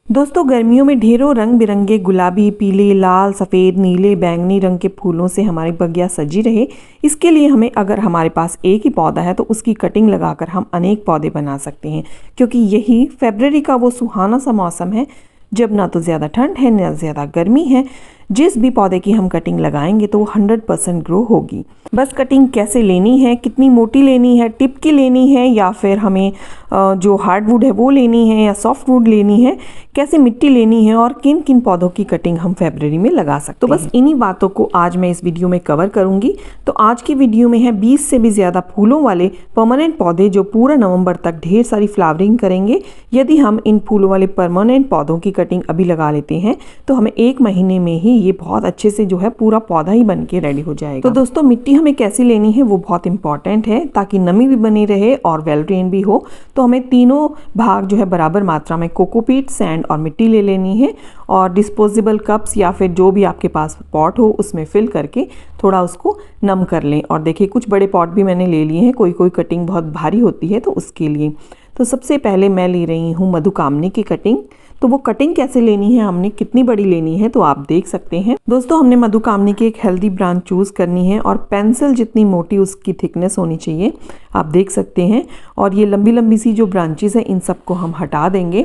दोस्तों गर्मियों में ढेरों रंग बिरंगे गुलाबी, पीले, लाल, सफ़ेद, नीले, बैंगनी रंग के फूलों से हमारी बगिया सजी रहे, इसके लिए हमें अगर हमारे पास एक ही पौधा है तो उसकी कटिंग लगाकर हम अनेक पौधे बना सकते हैं। क्योंकि यही फरवरी का वो सुहाना सा मौसम है जब ना तो ज़्यादा ठंड है ना ज़्यादा गर्मी है। जिस भी पौधे की हम कटिंग लगाएंगे तो वो 100% ग्रो होगी। बस कटिंग कैसे लेनी है, कितनी मोटी लेनी है, टिप की लेनी है या फिर हमें जो हार्डवुड है वो लेनी है या सॉफ्ट वुड लेनी है, कैसे मिट्टी लेनी है और किन किन पौधों की कटिंग हम फरवरी में लगा सकते हैं। तो बस इन्हीं बातों को आज मैं इस वीडियो में कवर करूंगी। तो आज की वीडियो में है 20 से भी ज़्यादा फूलों वाले परमानेंट पौधे जो पूरा नवंबर तक ढेर सारी फ्लावरिंग करेंगे। यदि हम इन फूलों वाले परमानेंट पौधों की कटिंग अभी लगा लेते हैं तो हमें 1 महीने में ही ये बहुत अच्छे से जो है पूरा पौधा ही बन के रेडी हो जाएगा। तो दोस्तों मिट्टी हमें कैसी लेनी है वो बहुत इंपॉर्टेंट है, ताकि नमी भी बनी रहे और वेल ड्रेन भी हो। तो हमें तीनों भाग जो है बराबर मात्रा में कोकोपीट, सैंड और मिट्टी ले लेनी है और डिस्पोजेबल कप्स या फिर जो भी आपके पास पॉट हो उसमें फिल करके थोड़ा उसको नम कर लें। और देखिए कुछ बड़े पॉट भी मैंने ले लिए हैं, कोई कोई कटिंग बहुत भारी होती है तो उसके लिए। तो सबसे पहले मैं ले रही हूँ मधुकामनी की कटिंग। तो वो कटिंग कैसे लेनी है, हमने कितनी बड़ी लेनी है तो आप देख सकते हैं। दोस्तों हमने मधुकामनी की एक हेल्दी ब्रांच चूज़ करनी है और पेंसिल जितनी मोटी उसकी थिकनेस होनी चाहिए, आप देख सकते हैं। और ये लंबी लंबी सी जो ब्रांचेस हैं इन सबको हम हटा देंगे।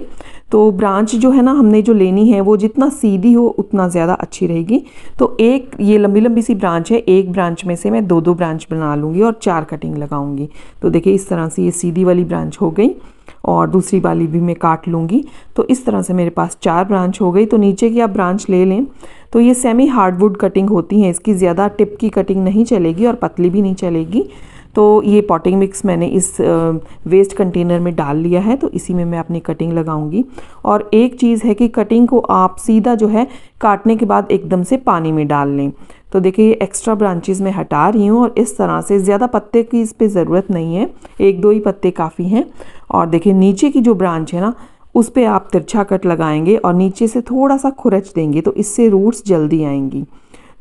तो ब्रांच जो है ना हमने जो लेनी है वो जितना सीधी हो उतना ज़्यादा अच्छी रहेगी। तो एक ये लंबी लंबी सी ब्रांच है, एक ब्रांच में से मैं 2-2 ब्रांच बना लूँगी और 4 कटिंग लगाऊंगी। तो देखिए इस तरह से ये सीधी वाली ब्रांच हो गई और दूसरी वाली भी मैं काट लूँगी। तो इस तरह से मेरे पास 4 ब्रांच हो गई। तो नीचे की आप ब्रांच ले लें। तो ये सेमी हार्डवुड कटिंग होती है, इसकी ज़्यादा टिप की कटिंग नहीं चलेगी और पतली भी नहीं चलेगी। तो ये पॉटिंग मिक्स मैंने इस वेस्ट कंटेनर में डाल लिया है, तो इसी में मैं अपनी कटिंग लगाऊंगी। और एक चीज़ है कि कटिंग को आप सीधा जो है काटने के बाद एकदम से पानी में डाल लें। तो देखिए ये एक्स्ट्रा ब्रांचेस मैं हटा रही हूँ और इस तरह से ज़्यादा पत्ते की इस पर ज़रूरत नहीं है, 1-2 ही पत्ते काफ़ी हैं। और देखिए नीचे की जो ब्रांच है ना उस पर आप तिरछा कट लगाएंगे और नीचे से थोड़ा सा खुरच देंगे तो इससे रूट्स जल्दी आएंगी।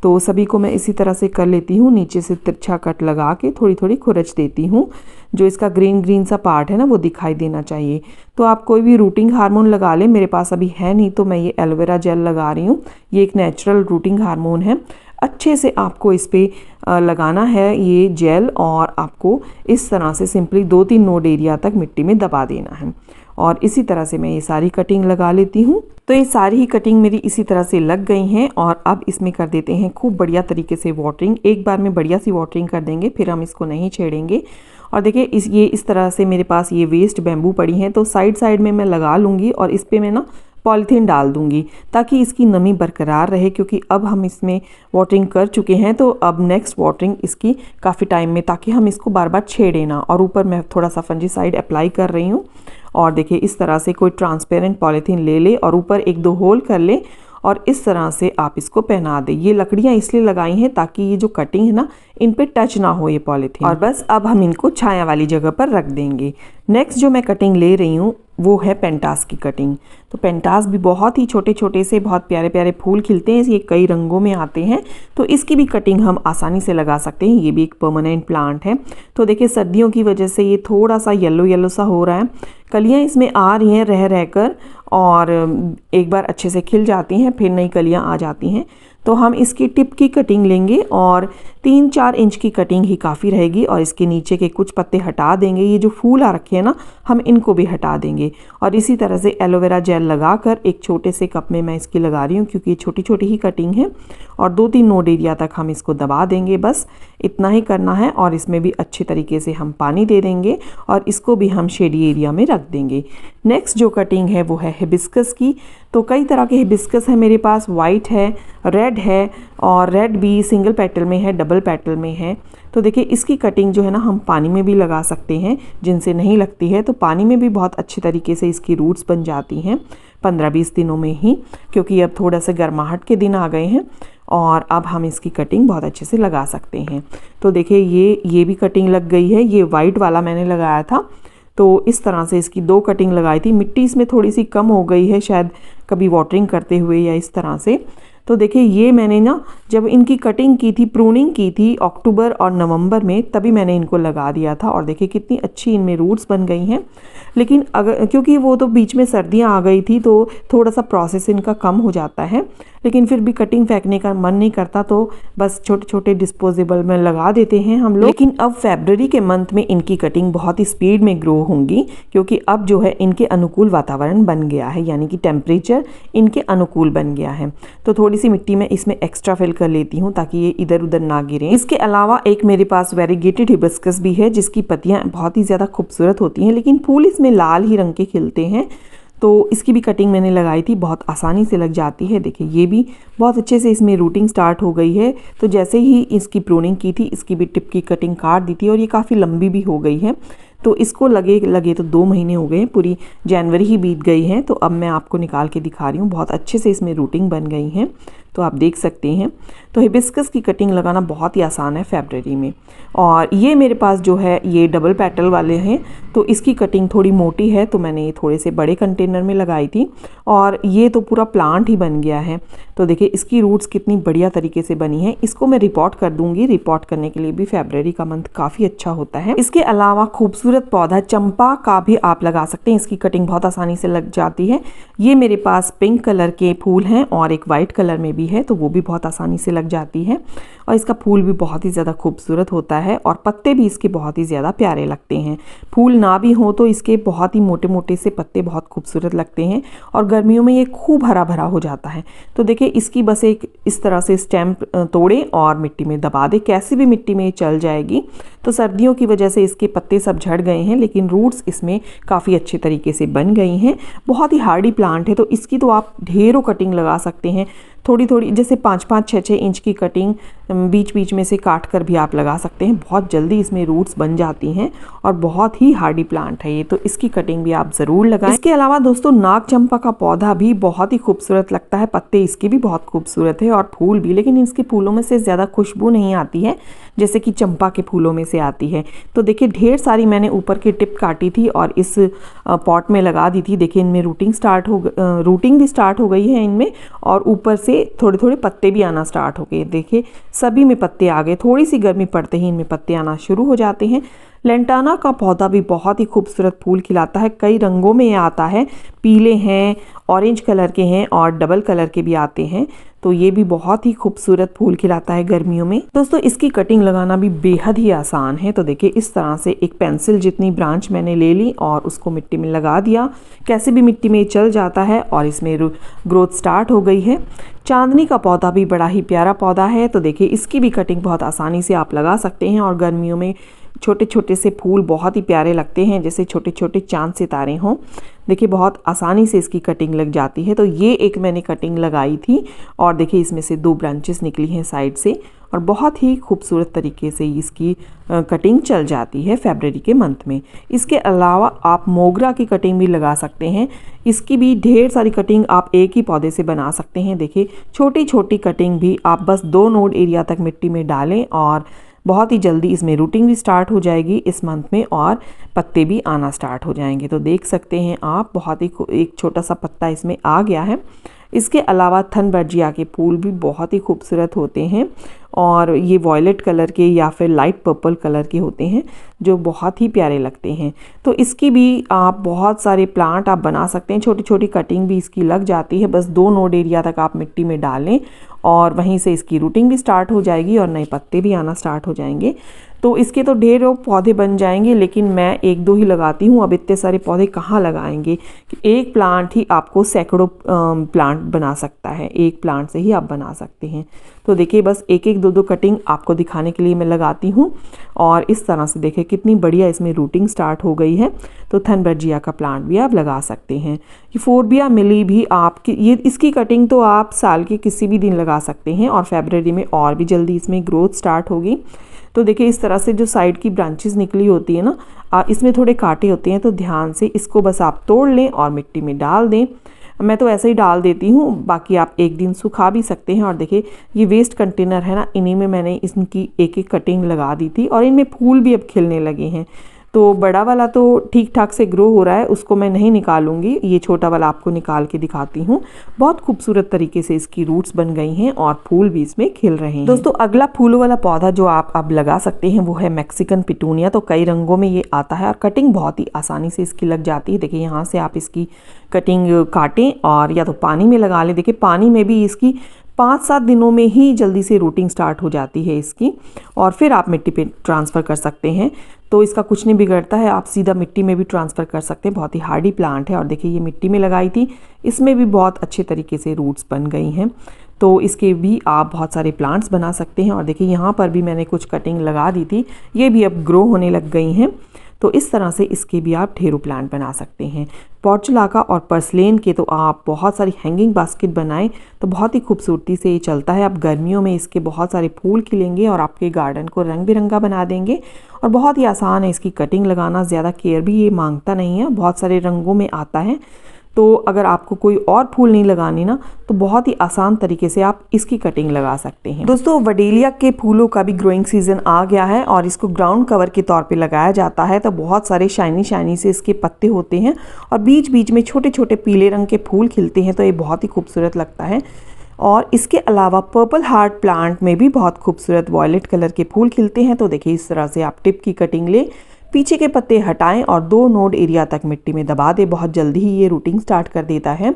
तो सभी को मैं इसी तरह से कर लेती हूँ, नीचे से तिरछा कट लगा के थोड़ी थोड़ी खुरच देती हूँ। जो इसका ग्रीन ग्रीन सा पार्ट है ना वो दिखाई देना चाहिए। तो आप कोई भी रूटिंग हार्मोन लगा लें, मेरे पास अभी है नहीं तो मैं ये एलोवेरा जेल लगा रही हूँ। ये एक नेचुरल रूटिंग हार्मोन है। अच्छे से आपको इस पर लगाना है ये जेल और आपको इस तरह से सिंपली 2-3 नोड एरिया तक मिट्टी में दबा देना है। और इसी तरह से मैं ये सारी कटिंग लगा लेती हूँ। तो ये सारी ही कटिंग मेरी इसी तरह से लग गई हैं और अब इसमें कर देते हैं खूब बढ़िया तरीके से वाटरिंग। एक बार में बढ़िया सी वाटरिंग कर देंगे, फिर हम इसको नहीं छेड़ेंगे। और देखिए इस तरह से मेरे पास ये वेस्ट बैम्बू पड़ी हैं तो साइड साइड में मैं लगा लूँगी और इस पर मैं ना पॉलीथीन डाल दूंगी ताकि इसकी नमी बरकरार रहे। क्योंकि अब हम इसमें वाटरिंग कर चुके हैं तो अब नेक्स्ट वाटरिंग इसकी काफ़ी टाइम में, ताकि हम इसको बार बार छेड़े ना। और ऊपर मैं थोड़ा सा फंजीसाइड अप्लाई कर रही हूँ। और देखिए इस तरह से कोई ट्रांसपेरेंट पॉलीथीन ले ले और ऊपर 1-2 होल कर ले और इस तरह से आप इसको पहना दें। ये लकड़ियाँ इसलिए लगाई हैं ताकि ये जो कटिंग है ना इन पे टच ना हो ये पॉलीथीन। और बस अब हम इनको छाया वाली जगह पर रख देंगे। नेक्स्ट जो मैं कटिंग ले रही हूँ वो है पेंटास की कटिंग। तो पेंटास भी बहुत ही छोटे छोटे से बहुत प्यारे प्यारे फूल खिलते हैं, ये कई रंगों में आते हैं। तो इसकी भी कटिंग हम आसानी से लगा सकते हैं। ये भी एक परमानेंट प्लांट है। तो देखिए सर्दियों की वजह से ये थोड़ा सा येलो येलो सा हो रहा है, कलियाँ इसमें आ रही हैं रह रहकर और एक बार अच्छे से खिल जाती हैं फिर नई कलियाँ आ जाती हैं। तो हम इसकी टिप की कटिंग लेंगे और 3-4 इंच की कटिंग ही काफ़ी रहेगी और इसके नीचे के कुछ पत्ते हटा देंगे। ये जो फूल आ रखे हैं ना हम इनको भी हटा देंगे। और इसी तरह से एलोवेरा जेल लगाकर एक छोटे से कप में मैं इसकी लगा रही हूँ क्योंकि ये छोटी छोटी ही कटिंग है। और 2-3 नोड एरिया तक हम इसको दबा देंगे, बस इतना ही करना है। और इसमें भी अच्छे तरीके से हम पानी दे देंगे और इसको भी हम शेडी एरिया में रख देंगे। नेक्स्ट जो कटिंग है वो है हिबिस्कस की। तो कई तरह के हिबिस्कस है मेरे पास, वाइट है, रेड है और रेड भी सिंगल पेटल में है, डबल पेटल में है। तो देखिए इसकी कटिंग जो है ना हम पानी में भी लगा सकते हैं, जिनसे नहीं लगती है तो पानी में भी बहुत अच्छे तरीके से इसकी रूट्स बन जाती हैं 15-20 दिनों में ही। क्योंकि अब थोड़ा सा गर्माहट के दिन आ गए हैं और अब हम इसकी कटिंग बहुत अच्छे से लगा सकते हैं। तो देखिए ये भी कटिंग लग गई है। ये वाइट वाला मैंने लगाया था तो इस तरह से इसकी 2 कटिंग लगाई थी। मिट्टी इसमें थोड़ी सी कम हो गई है शायद कभी वाटरिंग करते हुए या इस तरह से। तो देखिए ये मैंने ना जब इनकी कटिंग की थी, प्रूनिंग की थी अक्टूबर और नवंबर में, तभी मैंने इनको लगा दिया था। और देखिए कितनी अच्छी इनमें रूट्स बन गई हैं। लेकिन अगर क्योंकि वो तो बीच में सर्दियां आ गई थी तो थोड़ा सा प्रोसेस इनका कम हो जाता है, लेकिन फिर भी कटिंग फेंकने का मन नहीं करता तो बस छोटे छोटे डिस्पोजेबल में लगा देते हैं हम लोग। लेकिन अब फरवरी के मंथ में इनकी कटिंग बहुत ही स्पीड में ग्रो होंगी, क्योंकि अब जो है इनके अनुकूल वातावरण बन गया है, यानी कि टेम्परेचर इनके अनुकूल बन गया है। तो थोड़ी सी मिट्टी में इसमें एक्स्ट्रा फिल कर लेती हूँ ताकि ये इधर उधर ना गिरे। इसके अलावा एक मेरे पास वेरीगेटेड हिबिस्कस भी है, जिसकी पत्तियां बहुत ही ज़्यादा खूबसूरत होती हैं, लेकिन फूल इसमें लाल ही रंग के खिलते हैं। तो इसकी भी कटिंग मैंने लगाई थी, बहुत आसानी से लग जाती है। देखिए ये भी बहुत अच्छे से इसमें रूटिंग स्टार्ट हो गई है। तो जैसे ही इसकी प्रूनिंग की थी, इसकी भी टिप की कटिंग काट दी थी और ये काफ़ी लंबी भी हो गई है। तो इसको लगे तो 2 महीने हो गए, पूरी जनवरी ही बीत गई है। तो अब मैं आपको निकाल के दिखा रही हूँ, बहुत अच्छे से इसमें रूटिंग बन गई है, तो आप देख सकते हैं। तो हिबिस्कस की कटिंग लगाना बहुत ही आसान है फरवरी में। और ये मेरे पास जो है ये डबल पेटल वाले हैं, तो इसकी कटिंग थोड़ी मोटी है, तो मैंने ये थोड़े से बड़े कंटेनर में लगाई थी और ये तो पूरा प्लांट ही बन गया है। तो देखिए इसकी रूट्स कितनी बढ़िया तरीके से बनी है। इसको मैं रिपोर्ट कर दूंगी, रिपोर्ट करने के लिए भी फरवरी का मंथ काफ़ी अच्छा होता है। इसके अलावा खूबसूरत पौधा चंपा का भी आप लगा सकते हैं, इसकी कटिंग बहुत आसानी से लग जाती है। ये मेरे पास पिंक कलर के फूल हैं और एक वाइट कलर में भी है, तो वो भी बहुत आसानी से लग जाती है। और इसका फूल भी बहुत ही ज़्यादा खूबसूरत होता है और पत्ते भी इसके बहुत ही ज़्यादा प्यारे लगते हैं। फूल ना भी हो तो इसके बहुत ही मोटे मोटे से पत्ते बहुत खूबसूरत लगते हैं और गर्मियों में ये खूब हरा भरा हो जाता है। तो देखिए इसकी बस एक इस तरह से स्टेम तोड़े और मिट्टी में दबा दे, कैसी भी मिट्टी में चल जाएगी। तो सर्दियों की वजह से इसके पत्ते सब झड़ गए हैं, लेकिन रूट्स इसमें काफ़ी अच्छे तरीके से बन गई हैं। बहुत ही हार्डी प्लांट है, तो इसकी तो आप ढेरों कटिंग लगा सकते हैं। थोड़ी थोड़ी जैसे 5-5, 6-6 इंच की कटिंग बीच बीच में से काट कर भी आप लगा सकते हैं। बहुत जल्दी इसमें रूट्स बन जाती हैं और बहुत ही हार्डी प्लांट है ये, तो इसकी कटिंग भी आप ज़रूर लगाएं। इसके अलावा दोस्तों नाग चंपा का पौधा भी बहुत ही खूबसूरत लगता है, पत्ते इसके भी बहुत खूबसूरत है और फूल भी, लेकिन इसके फूलों में से ज़्यादा खुशबू नहीं आती है जैसे कि चंपा के फूलों में से आती है। तो देखिए ढेर सारी मैंने ऊपर की टिप काटी थी और इस पॉट में लगा दी थी। देखिए इनमें रूटिंग भी स्टार्ट हो गई है इनमें, और ऊपर से थोड़े थोड़े पत्ते भी आना स्टार्ट हो गए। देखिए सभी में पत्ते आ गए, थोड़ी सी गर्मी पड़ते ही इनमें पत्ते आना शुरू हो जाते हैं। लेंटाना का पौधा भी बहुत ही खूबसूरत फूल खिलाता है, कई रंगों में आता है, पीले हैं, ऑरेंज कलर के हैं और डबल कलर के भी आते हैं। तो ये भी बहुत ही खूबसूरत फूल खिलाता है गर्मियों में। दोस्तों इसकी कटिंग लगाना भी बेहद ही आसान है। तो देखिए इस तरह से एक पेंसिल जितनी ब्रांच मैंने ले ली और उसको मिट्टी में लगा दिया, कैसे भी मिट्टी में चल जाता है और इसमें ग्रोथ स्टार्ट हो गई है। चांदनी का पौधा भी बड़ा ही प्यारा पौधा है, तो देखिए इसकी भी कटिंग बहुत आसानी से आप लगा सकते हैं और गर्मियों में छोटे छोटे से फूल बहुत ही प्यारे लगते हैं, जैसे छोटे छोटे चांद सितारे हों। देखिए बहुत आसानी से इसकी कटिंग लग जाती है। तो ये एक मैंने कटिंग लगाई थी और देखिए इसमें से 2 ब्रांचेस निकली हैं साइड से और बहुत ही खूबसूरत तरीके से इसकी कटिंग चल जाती है फरवरी के मंथ में। इसके अलावा आप मोगरा की कटिंग भी लगा सकते हैं, इसकी भी ढेर सारी कटिंग आप एक ही पौधे से बना सकते हैं। देखिए छोटी छोटी कटिंग भी आप बस 2 नोड एरिया तक मिट्टी में डालें और बहुत ही जल्दी इसमें रूटिंग भी स्टार्ट हो जाएगी इस मंथ में और पत्ते भी आना स्टार्ट हो जाएंगे। तो देख सकते हैं आप बहुत ही एक छोटा सा पत्ता इसमें आ गया है। इसके अलावा थनबर्जिया के फूल भी बहुत ही खूबसूरत होते हैं और ये वॉयलेट कलर के या फिर लाइट पर्पल कलर के होते हैं जो बहुत ही प्यारे लगते हैं। तो इसकी भी आप बहुत सारे प्लांट आप बना सकते हैं, छोटी छोटी कटिंग भी इसकी लग जाती है। बस 2 नोड एरिया तक आप मिट्टी में डालें और वहीं से इसकी रूटिंग भी स्टार्ट हो जाएगी और नए पत्ते भी आना स्टार्ट हो जाएंगे। तो इसके तो ढेरों पौधे बन जाएंगे, लेकिन मैं 1-2 ही लगाती हूँ। अब इतने सारे पौधे कहाँ लगाएंगे कि एक प्लांट ही आपको सैकड़ों प्लांट बना सकता है, एक प्लांट से ही आप बना सकते हैं। तो देखिए बस 1-1, 2-2 कटिंग आपको दिखाने के लिए मैं लगाती हूँ और इस तरह से देखिए कितनी बढ़िया इसमें रूटिंग स्टार्ट हो गई है। तो थनबर्जिया का प्लांट भी आप लगा सकते हैं। ये फोर्बिया मिली भी ये इसकी कटिंग तो आप साल के किसी भी दिन लगा सकते हैं और फरवरी में और भी जल्दी इसमें ग्रोथ स्टार्ट होगी। तो देखिए इस तरह से जो साइड की ब्रांचेस निकली होती है ना, इसमें थोड़े कांटे होते हैं, तो ध्यान से इसको बस आप तोड़ लें और मिट्टी में डाल दें। मैं तो ऐसे ही डाल देती हूँ, बाकी आप एक दिन सुखा भी सकते हैं। और देखिए ये वेस्ट कंटेनर है ना, इन्हीं में मैंने इनकी एक एक कटिंग लगा दी थी और इनमें फूल भी अब खिलने लगे हैं। तो बड़ा वाला तो ठीक ठाक से ग्रो हो रहा है, उसको मैं नहीं निकालूंगी, ये छोटा वाला आपको निकाल के दिखाती हूँ। बहुत खूबसूरत तरीके से इसकी रूट्स बन गई हैं और फूल भी इसमें खिल रहे हैं। दोस्तों अगला फूलों वाला पौधा जो आप अब लगा सकते हैं वो है मैक्सिकन पिटूनिया। तो कई रंगों में ये आता है और कटिंग बहुत ही आसानी से इसकी लग जाती है। देखिए यहाँ से आप इसकी कटिंग काटें और या तो पानी में लगा लें। देखिए पानी में भी इसकी 5-7 दिनों में ही जल्दी से रूटिंग स्टार्ट हो जाती है इसकी, और फिर आप मिट्टी पे ट्रांसफ़र कर सकते हैं। तो इसका कुछ नहीं बिगड़ता है, आप सीधा मिट्टी में भी ट्रांसफ़र कर सकते हैं। बहुत ही हार्डी प्लांट है। और देखिए ये मिट्टी में लगाई थी, इसमें भी बहुत अच्छे तरीके से रूट्स बन गई हैं। तो इसके भी आप बहुत सारे प्लांट्स बना सकते हैं। और देखिए यहाँ पर भी मैंने कुछ कटिंग लगा दी थी, ये भी अब ग्रो होने लग गई हैं। तो इस तरह से इसके भी आप ढेरों प्लांट बना सकते हैं। पोर्चुलाका और पर्सलेन के तो आप बहुत सारी हैंगिंग बास्केट बनाएं तो बहुत ही खूबसूरती से ये चलता है। अब गर्मियों में इसके बहुत सारे फूल खिलेंगे और आपके गार्डन को रंग बिरंगा बना देंगे। और बहुत ही आसान है इसकी कटिंग लगाना, ज़्यादा केयर भी ये मांगता नहीं है, बहुत सारे रंगों में आता है। तो अगर आपको कोई और फूल नहीं लगानी ना, तो बहुत ही आसान तरीके से आप इसकी कटिंग लगा सकते हैं। दोस्तों वडेलिया के फूलों का भी ग्रोइंग सीजन आ गया है और इसको ग्राउंड कवर के तौर पे लगाया जाता है। तो बहुत सारे शाइनी शाइनी से इसके पत्ते होते हैं और बीच बीच में छोटे छोटे पीले रंग के फूल खिलते हैं। तो ये बहुत ही खूबसूरत लगता है। और इसके अलावा पर्पल हार्ट प्लांट में भी बहुत खूबसूरत वॉयलेट कलर के फूल खिलते हैं। तो देखिए इस तरह से आप टिप की कटिंग ले, पीछे के पत्ते हटाएं और 2 नोड एरिया तक मिट्टी में दबा दें। बहुत जल्दी ही ये रूटिंग स्टार्ट कर देता है।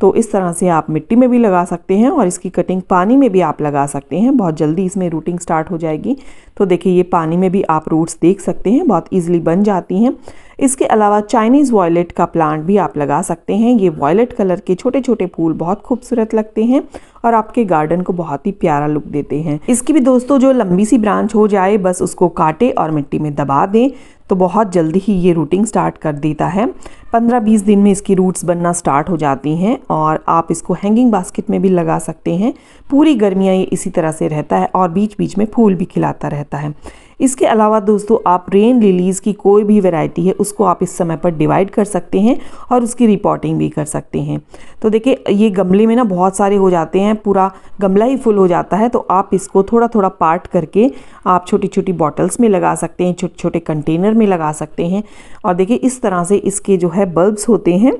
तो इस तरह से आप मिट्टी में भी लगा सकते हैं और इसकी कटिंग पानी में भी आप लगा सकते हैं। बहुत जल्दी इसमें रूटिंग स्टार्ट हो जाएगी। तो देखिए ये पानी में भी आप रूट्स देख सकते हैं, बहुत ईजिली बन जाती हैं। इसके अलावा चाइनीज़ वॉयलेट का प्लांट भी आप लगा सकते हैं। ये वॉयलेट कलर के छोटे छोटे फूल बहुत खूबसूरत लगते हैं और आपके गार्डन को बहुत ही प्यारा लुक देते हैं। इसकी भी दोस्तों जो लंबी सी ब्रांच हो जाए, बस उसको काटे और मिट्टी में दबा दें तो बहुत जल्दी ही ये रूटिंग स्टार्ट कर देता है। 15-20 दिन में इसकी रूट्स बनना स्टार्ट हो जाती हैं और आप इसको हैंगिंग बास्केट में भी लगा सकते हैं। पूरी गर्मियाँ ये इसी तरह से रहता है और बीच बीच में फूल भी खिलाता रहता है। इसके अलावा दोस्तों आप रेन लिलीज़ की कोई भी वैरायटी है उसको आप इस समय पर डिवाइड कर सकते हैं और उसकी रिपोर्टिंग भी कर सकते हैं। तो देखिए ये गमले में ना बहुत सारे हो जाते हैं, पूरा गमला ही फुल हो जाता है। तो आप इसको थोड़ा थोड़ा पार्ट करके आप छोटी छोटी बॉटल्स में लगा सकते हैं, छोटे छोटे कंटेनर में लगा सकते हैं। और देखिए इस तरह से इसके जो है बल्ब्स होते हैं,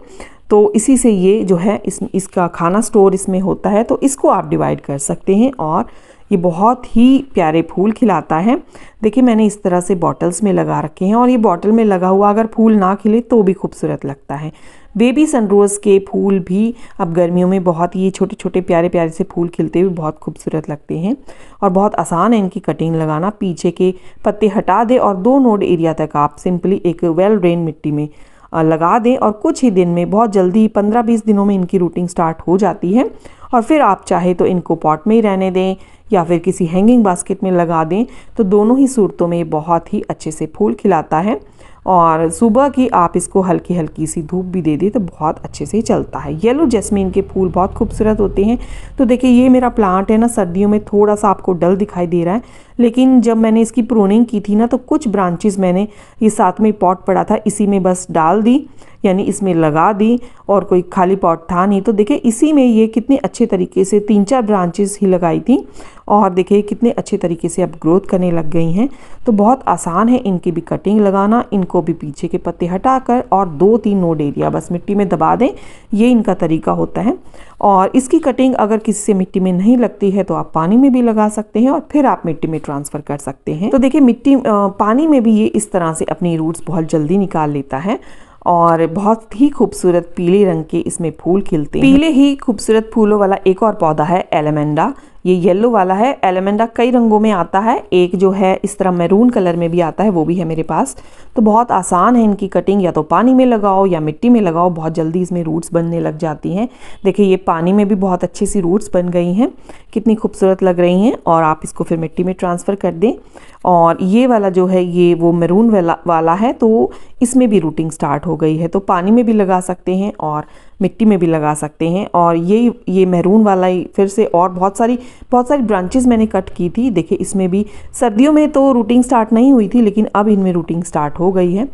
तो इसी से ये जो है इसका खाना स्टोर इसमें होता है। तो इसको आप डिवाइड कर सकते हैं और ये बहुत ही प्यारे फूल खिलाता है। देखिए मैंने इस तरह से बॉटल्स में लगा रखे हैं और ये बॉटल में लगा हुआ अगर फूल ना खिले तो भी खूबसूरत लगता है। बेबी सनरोज़ के फूल भी अब गर्मियों में बहुत ही छोटे छोटे प्यारे प्यारे से फूल खिलते हुए बहुत खूबसूरत लगते हैं और बहुत आसान है इनकी कटिंग लगाना। पीछे के पत्ते हटा दें और 2 नोड एरिया तक आप सिंपली एक वेल ड्रेन मिट्टी में लगा दें और कुछ ही दिन में, बहुत जल्दी 15-20 दिनों में इनकी रूटिंग स्टार्ट हो जाती है। और फिर आप चाहे तो इनको पॉट में ही रहने दें या फिर किसी हैंगिंग बास्केट में लगा दें। तो दोनों ही सूरतों में बहुत ही अच्छे से फूल खिलाता है। और सुबह की आप इसको हल्की हल्की सी धूप भी दे दें तो बहुत अच्छे से चलता है। येलो जैस्मीन के फूल बहुत खूबसूरत होते हैं। तो देखिए ये मेरा प्लांट है ना, सर्दियों में थोड़ा सा आपको डल दिखाई दे रहा है, लेकिन जब मैंने इसकी प्रूनिंग की थी ना तो कुछ ब्रांचेस मैंने ये साथ में पॉट पड़ा था इसी में बस डाल दी, यानी इसमें लगा दी और कोई खाली पॉट था नहीं। तो देखिए इसी में ये कितने अच्छे तरीके से 3-4 ब्रांचेस ही लगाई थी और देखिए कितने अच्छे तरीके से अब ग्रोथ करने लग गई हैं। तो बहुत आसान है इनकी भी कटिंग लगाना। इनको भी पीछे के पत्ते हटाकर और 2-3 नोड एरिया बस मिट्टी में दबा दें, ये इनका तरीका होता है। और इसकी कटिंग अगर किसी से मिट्टी में नहीं लगती है तो आप पानी में भी लगा सकते हैं और फिर आप मिट्टी में ट्रांसफ़र कर सकते हैं। तो देखिए पानी में भी ये इस तरह से अपनी रूट्स बहुत जल्दी निकाल लेता है और बहुत ही खूबसूरत पीले रंग के इसमें फूल खिलते हैं। पीले ही खूबसूरत फूलों वाला एक और पौधा है एलेमेंडा। ये येलो वाला है। एलेमेंडा कई रंगों में आता है, एक जो है इस तरह मैरून कलर में भी आता है, वो भी है मेरे पास। तो बहुत आसान है इनकी कटिंग, या तो पानी में लगाओ या मिट्टी में लगाओ, बहुत जल्दी इसमें रूट्स बनने लग जाती हैं। देखिए ये पानी में भी बहुत अच्छी सी रूट्स बन गई हैं, कितनी खूबसूरत लग रही हैं। और आप इसको फिर मिट्टी में ट्रांसफ़र कर दें। और ये वाला जो है ये वो मैरून वाला है, तो इसमें भी रूटिंग स्टार्ट हो गई है। तो पानी में भी लगा सकते हैं और मिट्टी में भी लगा सकते हैं। और ये मैरून वाला ही फिर से और बहुत सारी ब्रांचेस मैंने कट की थी। देखिए इसमें भी सर्दियों में तो रूटिंग स्टार्ट नहीं हुई थी, लेकिन अब इनमें रूटिंग स्टार्ट हो गई है।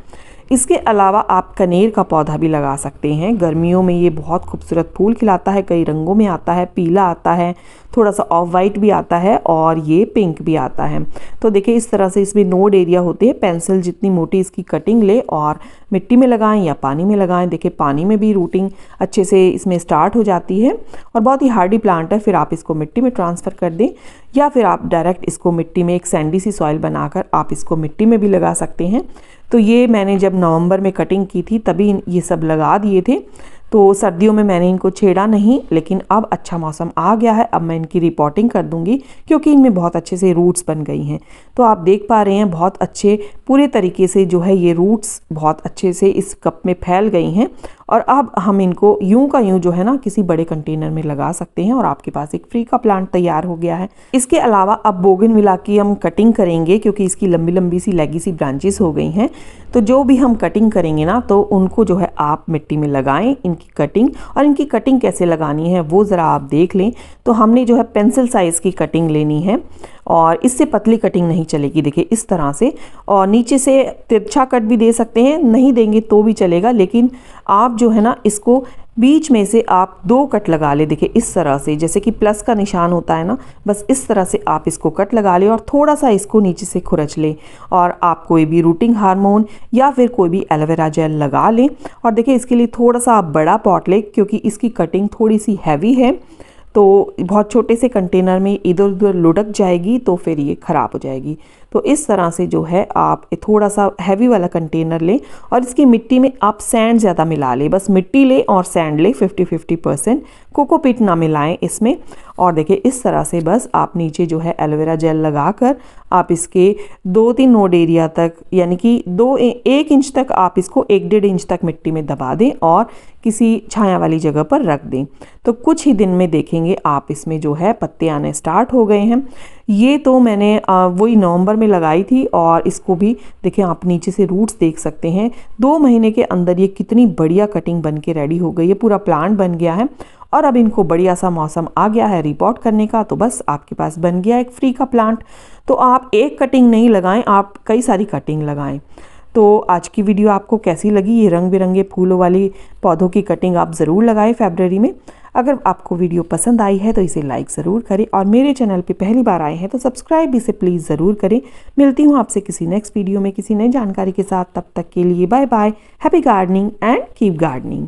इसके अलावा आप कनेर का पौधा भी लगा सकते हैं। गर्मियों में ये बहुत खूबसूरत फूल खिलाता है, कई रंगों में आता है, पीला आता है, थोड़ा सा ऑफ वाइट भी आता है और ये पिंक भी आता है। तो देखिए इस तरह से इसमें नोड एरिया होते हैं। पेंसिल जितनी मोटी इसकी कटिंग ले और मिट्टी में लगाएं या पानी में लगाएं। देखिए पानी में भी रूटिंग अच्छे से इसमें स्टार्ट हो जाती है और बहुत ही हार्डी प्लांट है। फिर आप इसको मिट्टी में ट्रांसफ़र कर दें या फिर आप डायरेक्ट इसको मिट्टी में एक सैंडी सी सॉइल बनाकर आप इसको मिट्टी में भी लगा सकते हैं। तो ये मैंने जब नवंबर में कटिंग की थी तभी ये सब लगा दिए थे। तो सर्दियों में मैंने इनको छेड़ा नहीं, लेकिन अब अच्छा मौसम आ गया है, अब मैं इनकी रिपोर्टिंग कर दूंगी क्योंकि इनमें बहुत अच्छे से रूट्स बन गई हैं। तो आप देख पा रहे हैं बहुत अच्छे पूरे तरीके से जो है ये रूट्स बहुत अच्छे से इस कप में फैल गई हैं और अब हम इनको यूं का यूं जो है ना किसी बड़े कंटेनर में लगा सकते हैं और आपके पास एक फ्री का प्लांट तैयार हो गया है। इसके अलावा अब बोगनविला की हम कटिंग करेंगे क्योंकि इसकी लंबी लंबी सी लेगी सी ब्रांचेस हो गई हैं। तो जो भी हम कटिंग करेंगे ना तो उनको जो है आप मिट्टी में लगाएं इनकी कटिंग, और इनकी कटिंग कैसे लगानी है वो ज़रा आप देख लें। तो हमने जो है पेंसिल साइज़ की कटिंग लेनी है और इससे पतली कटिंग नहीं चलेगी। देखिए इस तरह से, और नीचे से तिरछा कट भी दे सकते हैं, नहीं देंगे तो भी चलेगा, लेकिन आप जो है ना इसको बीच में से आप 2 कट लगा ले। देखिए इस तरह से, जैसे कि प्लस का निशान होता है ना, बस इस तरह से आप इसको कट लगा ले और थोड़ा सा इसको नीचे से खुरच ले और आप कोई भी रूटिंग हार्मोन या फिर कोई भी एलोवेरा जेल लगा लें। और देखिए इसके लिए थोड़ा सा आप बड़ा पॉट लें क्योंकि इसकी कटिंग थोड़ी सी हैवी है, तो बहुत छोटे से कंटेनर में इधर उधर लुढ़क जाएगी तो फिर ये ख़राब हो जाएगी। तो इस तरह से जो है आप थोड़ा सा हैवी वाला कंटेनर लें और इसकी मिट्टी में आप सैंड ज़्यादा मिला लें, बस मिट्टी ले और सैंड ले 50-50%, कोकोपीट ना मिलाएं इसमें। और देखिए इस तरह से बस आप नीचे जो है एलोवेरा जेल लगाकर आप इसके 2-3 नोड एरिया तक, यानी कि 1 इंच तक आप इसको 1-1.5 इंच तक मिट्टी में दबा दें और किसी छाया वाली जगह पर रख दें। तो कुछ ही दिन में देखेंगे आप इसमें जो है पत्ते आने स्टार्ट हो गए हैं। ये तो मैंने वही नवंबर में लगाई थी और इसको भी देखिए आप नीचे से रूट्स देख सकते हैं। 2 महीने के अंदर ये कितनी बढ़िया कटिंग बन के रेडी हो गई है, पूरा प्लांट बन गया है। और अब इनको बढ़िया सा मौसम आ गया है रिपोर्ट करने का, तो बस आपके पास बन गया एक फ्री का प्लांट। तो आप एक कटिंग नहीं लगाएं, आप कई सारी कटिंग लगाएं। तो आज की वीडियो आपको कैसी लगी? ये रंग बिरंगे फूलों वाली पौधों की कटिंग आप ज़रूर लगाएं फरवरी में। अगर आपको वीडियो पसंद आई है तो इसे लाइक ज़रूर करें और मेरे चैनल पे पहली बार आए हैं तो सब्सक्राइब इसे प्लीज़ ज़रूर करें। मिलती हूँ आपसे किसी नेक्स्ट वीडियो में किसी नई जानकारी के साथ। तब तक के लिए bye bye, happy gardening and keep gardening.